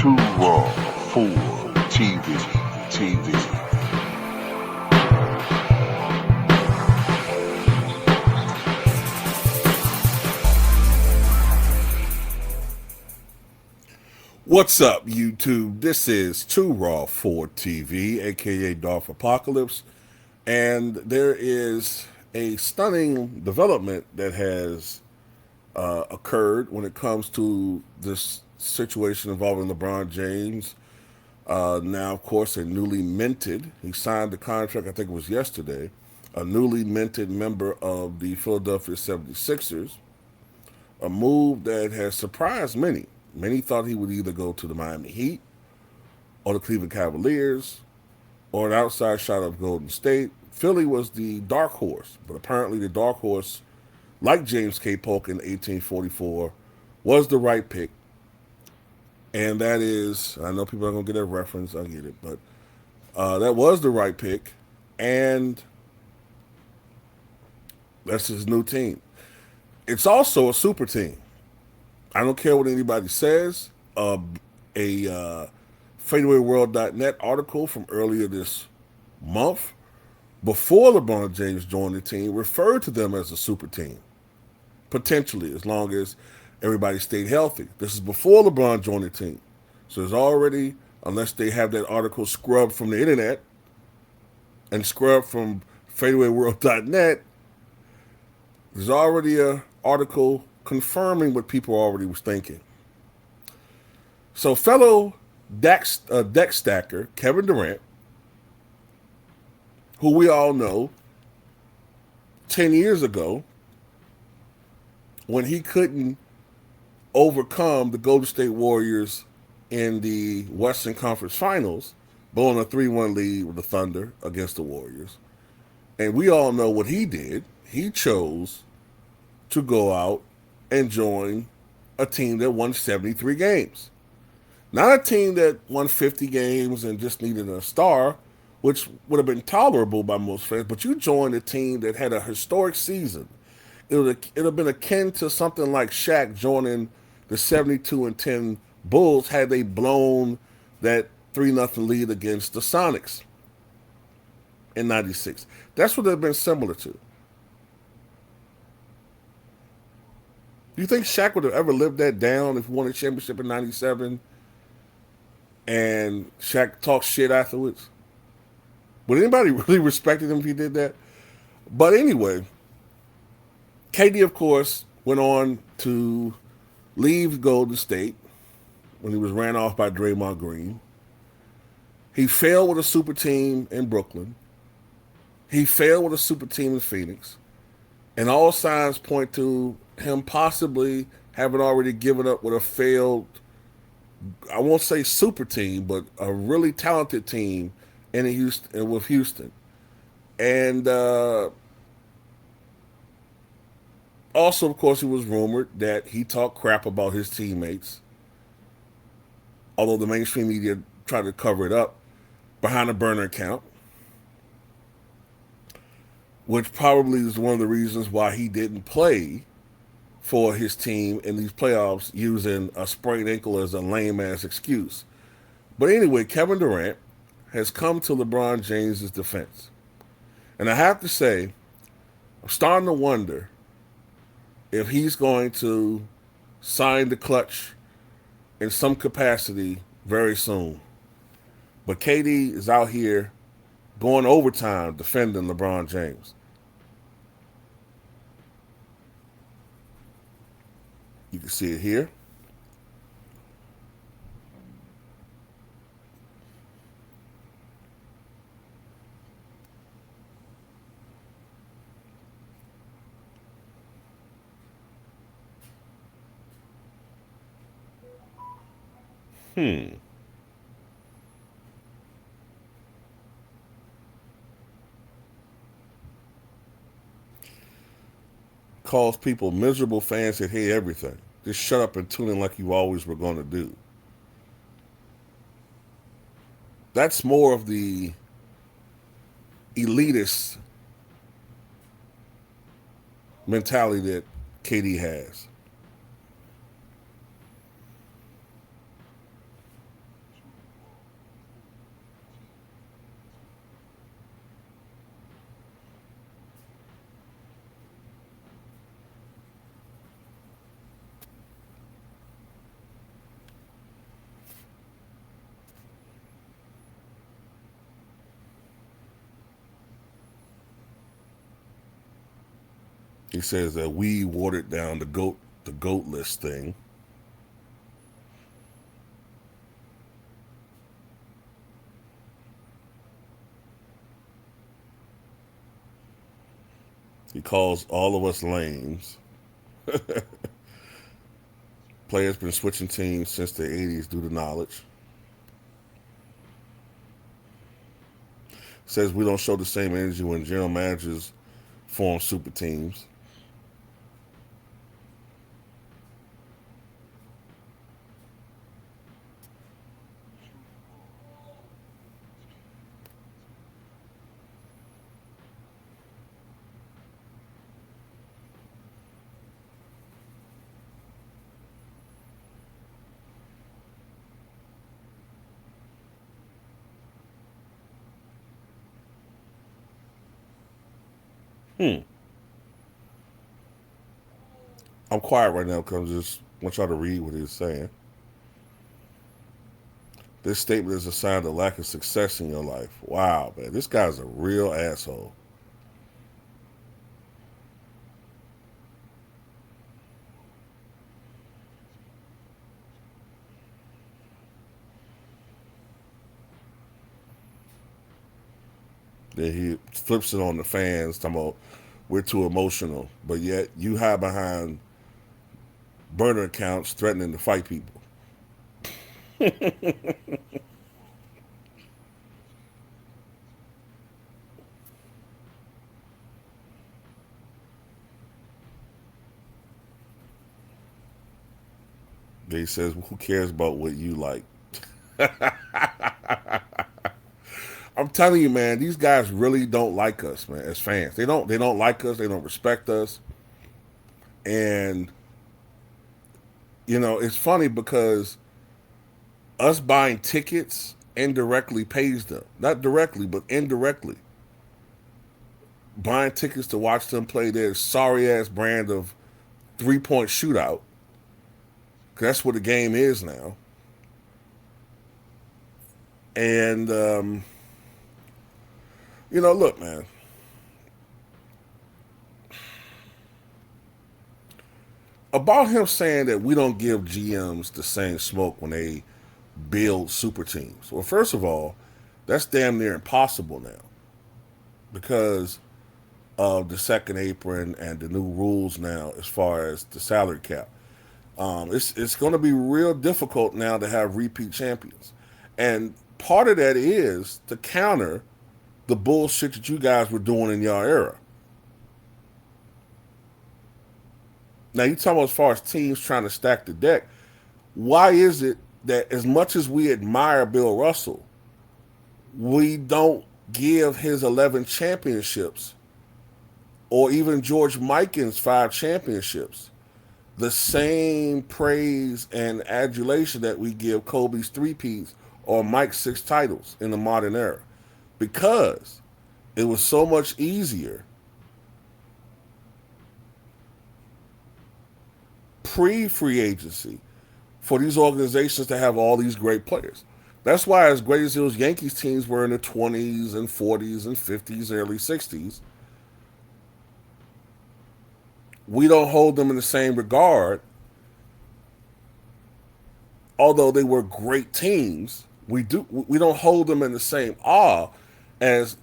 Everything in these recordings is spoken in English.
Too raw for TV. TV. What's up, YouTube? This is Too Raw for TV, aka Darth Apocalypse, and there is a stunning development that has occurred when it comes to this situation involving LeBron James. Now, of course, a newly minted, he signed the contract, I think it was yesterday, a newly minted member of the Philadelphia 76ers, a move that has surprised many. Many thought he would either go to the Miami Heat or the Cleveland Cavaliers or an outside shot of Golden State. Philly was the dark horse, but apparently the dark horse, like James K. Polk in 1844, was the right pick. And that is, I know people are going to get that reference, I get it, but that was the right pick. And that's his new team. It's also a super team. I don't care what anybody says. A FadeawayWorld.net article from earlier this month, before LeBron James joined the team, referred to them as a super team. Potentially, as long as everybody stayed healthy. This is before LeBron joined the team. So there's already, unless they have that article scrubbed from the internet and scrubbed from FadeawayWorld.net, there's already an article confirming what people already was thinking. So fellow deck stacker Kevin Durant, who we all know 10 years ago, when he couldn't overcome the Golden State Warriors in the Western Conference Finals, blowing a 3-1 lead with the Thunder against the Warriors. And we all know what he did. He chose to go out and join a team that won 73 games. Not a team that won 50 games and just needed a star, which would have been tolerable by most fans, but you joined a team that had a historic season. It would have been akin to something like Shaq joining the 72-10 Bulls had they blown that 3-0 lead against the Sonics in 96. That's what it would have been similar to. Do you think Shaq would have ever lived that down if he won a championship in 97 and Shaq talked shit afterwards? Would anybody really respect him if he did that? But anyway, KD, of course, went on to leave Golden State when he was ran off by Draymond Green. He failed with a super team in Brooklyn. He failed with a super team in Phoenix. And all signs point to him possibly having already given up with a failed, I won't say super team, but a really talented team in Houston, with Houston. And also, of course, it was rumored that he talked crap about his teammates, although the mainstream media tried to cover it up behind a burner account, which probably is one of the reasons why he didn't play for his team in these playoffs, using a sprained ankle as a lame-ass excuse. But anyway, Kevin Durant has come to LeBron James' defense. And I have to say, I'm starting to wonder if he's going to sign the clutch in some capacity very soon. But KD is out here going overtime defending LeBron James. You can see it here. Calls people miserable fans that hate everything. Just shut up and tune in like you always were going to do. That's more of the elitist mentality that KD has. He says that we watered down the goat list thing. He calls all of us lames. Players been switching teams since the 80s due to knowledge. Says we don't show the same energy when general managers form super teams. Hmm. I'm quiet right now because I just want y'all to read what he's saying. This statement is a sign of lack of success in your life. Wow, man. This guy's a real asshole. Then he flips it on the fans, talking about we're too emotional. But yet you hide behind burner accounts threatening to fight people. Then he says, who cares about what you like? I'm telling you, man, these guys really don't like us, man, as fans. They don't like us, they don't respect us. And it's funny because us buying tickets indirectly pays them. Not directly, but indirectly. Buying tickets to watch them play their sorry ass brand of 3-point shootout. 'Cause that's what the game is now. And look, man. About him saying that we don't give GMs the same smoke when they build super teams. Well, first of all, that's damn near impossible now because of the second apron and the new rules now as far as the salary cap. It's going to be real difficult now to have repeat champions, and part of that is to counter the bullshit that you guys were doing in your era. Now you talking about as far as teams trying to stack the deck. Why is it that as much as we admire Bill Russell, we don't give his 11 championships or even George Mikan's 5 championships the same praise and adulation that we give Kobe's 3-peats or Mike's 6 titles in the modern era? Because it was so much easier pre-free agency for these organizations to have all these great players. That's why, as great as those Yankees teams were in the 20s and 40s and 50s, early 60s, we don't hold them in the same regard. Although they were great teams, we don't hold them in the same awe as,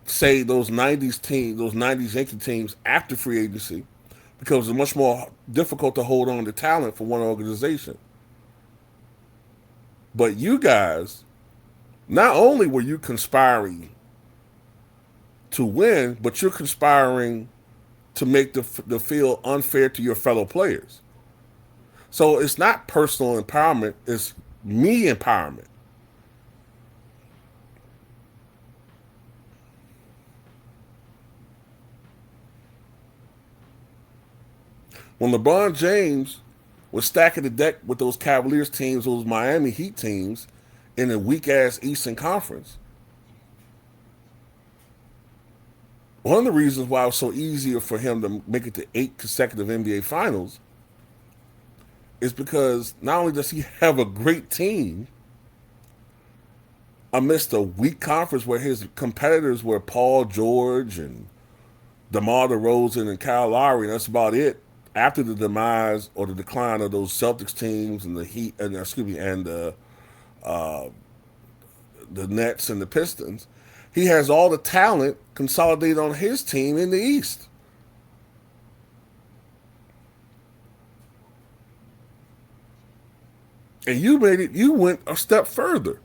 say, those 90s teams, those 90s Yankee teams after free agency, because it's much more difficult to hold on to talent for one organization. But you guys, not only were you conspiring to win, but you're conspiring to make the field unfair to your fellow players. So it's not personal empowerment, it's me empowerment. When LeBron James was stacking the deck with those Cavaliers teams, those Miami Heat teams, in a weak ass Eastern Conference, one of the reasons why it was so easier for him to make it to 8 consecutive NBA Finals is because not only does he have a great team amidst a weak conference where his competitors were Paul George and DeMar DeRozan and Kyle Lowry, and that's about it. After the demise or the decline of those Celtics teams and the Heat, and the Nets and the Pistons, he has all the talent consolidated on his team in the East. And you made it, you went a step further.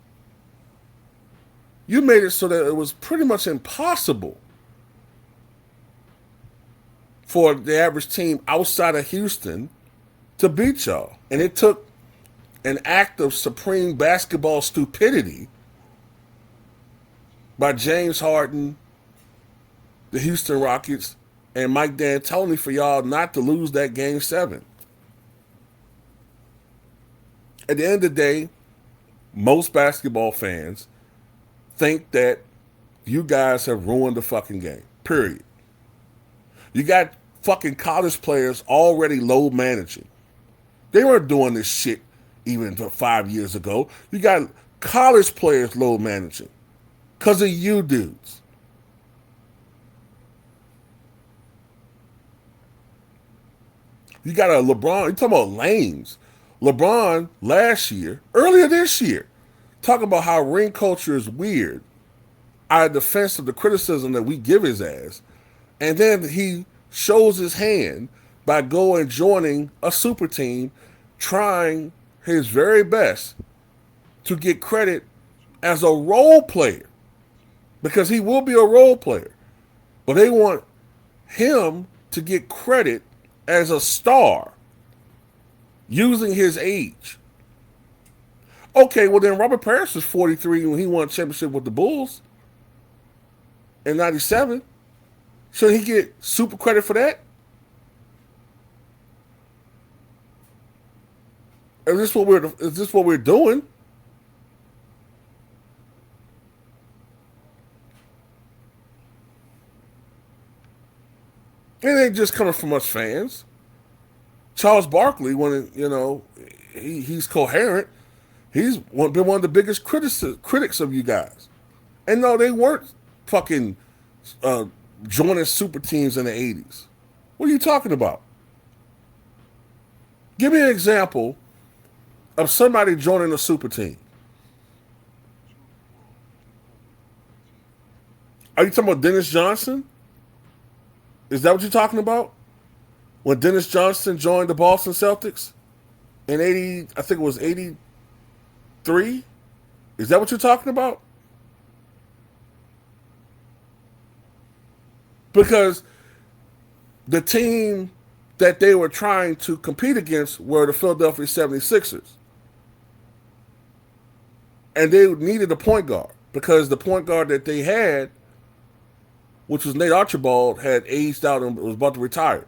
You made it so that it was pretty much impossible for the average team outside of Houston to beat y'all. And it took an act of supreme basketball stupidity by James Harden, the Houston Rockets, and Mike D'Antoni for y'all not to lose that game 7. At the end of the day, most basketball fans think that you guys have ruined the fucking game. Period. You got fucking college players already load managing. They weren't doing this shit even 5 years ago. You got college players load managing because of you dudes. You got a LeBron, you talking about lanes. LeBron earlier this year, talking about how ring culture is weird, out of defense of the criticism that we give his ass. And then he shows his hand by going joining a super team, trying his very best to get credit as a role player. Because he will be a role player. But they want him to get credit as a star using his age. Okay, well then Robert Parrish was 43 when he won a championship with the Bulls in 97. Should he get super credit for that? Is this what we're doing? It ain't just coming from us fans. Charles Barkley, when he's coherent, he's been one of the biggest critics of you guys. And no, they weren't fucking joining super teams in the 80s. What are you talking about? Give me an example of somebody joining a super team. Are you talking about Dennis Johnson? Is that what you're talking about? When Dennis Johnson joined the Boston Celtics in 80, I think it was 83? Is that what you're talking about? Because the team that they were trying to compete against were the Philadelphia 76ers. And they needed a point guard because the point guard that they had, which was Nate Archibald, had aged out and was about to retire.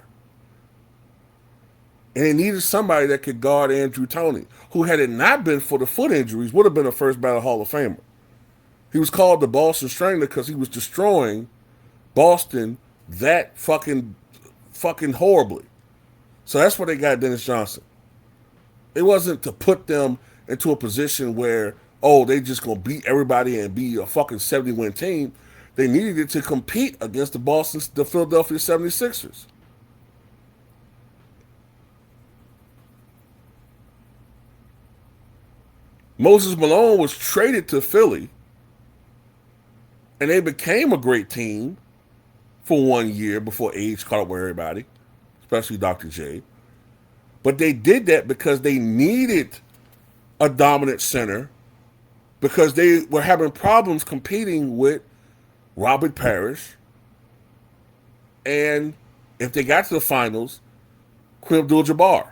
And they needed somebody that could guard Andrew Toney, who, had it not been for the foot injuries, would have been a first ballot Hall of Famer. He was called the Boston Strangler because he was destroying Boston that fucking horribly. So that's why they got Dennis Johnson. It wasn't to put them into a position where, oh, they just gonna beat everybody and be a fucking 70-win team. They needed it to compete against the Philadelphia 76ers. Moses Malone was traded to Philly, and they became a great team for 1 year before age caught up with everybody, especially Dr. J. But they did that because they needed a dominant center because they were having problems competing with Robert Parrish. And if they got to the finals, Kareem Abdul-Jabbar.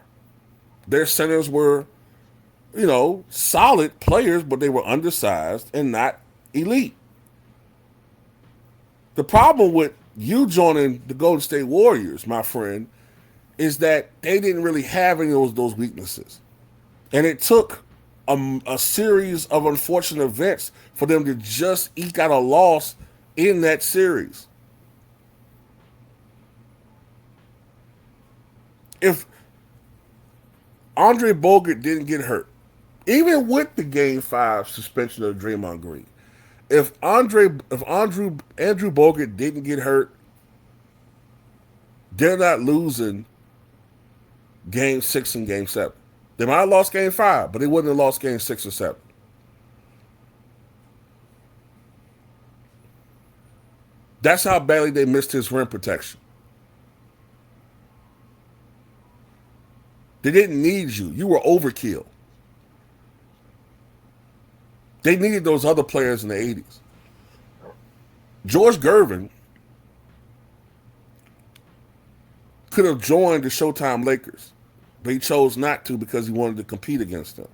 Their centers were, solid players, but they were undersized and not elite. The problem with you joining the Golden State Warriors, my friend, is that they didn't really have any of those weaknesses. And it took a series of unfortunate events for them to just eke out a loss in that series. If Andre Bogut didn't get hurt, even with the Game 5 suspension of Draymond Green, if Andrew Bogut didn't get hurt, They're not losing game 6 and game 7. They might have lost game 5, but they wouldn't have lost game 6 or 7. That's how badly they missed his rim protection. They didn't need you. You were overkill. They needed those other players in the 80s. George Gervin could have joined the Showtime Lakers, but he chose not to because he wanted to compete against them.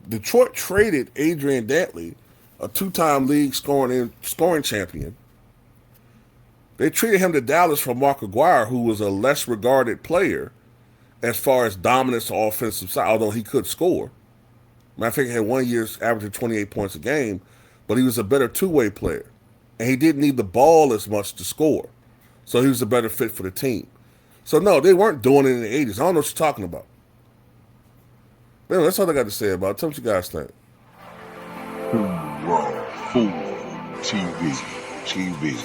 Detroit traded Adrian Dantley, a 2-time league scoring champion. They traded him to Dallas for Mark Aguirre, who was a less regarded player as far as dominance or offensive side, although he could score. I think he had 1 year averaging 28 points a game, but he was a better two-way player. And he didn't need the ball as much to score. So he was a better fit for the team. So no, they weren't doing it in the 80s. I don't know what you're talking about. Anyway, that's all I got to say about it. Tell me what you guys think. Raw 4 TV.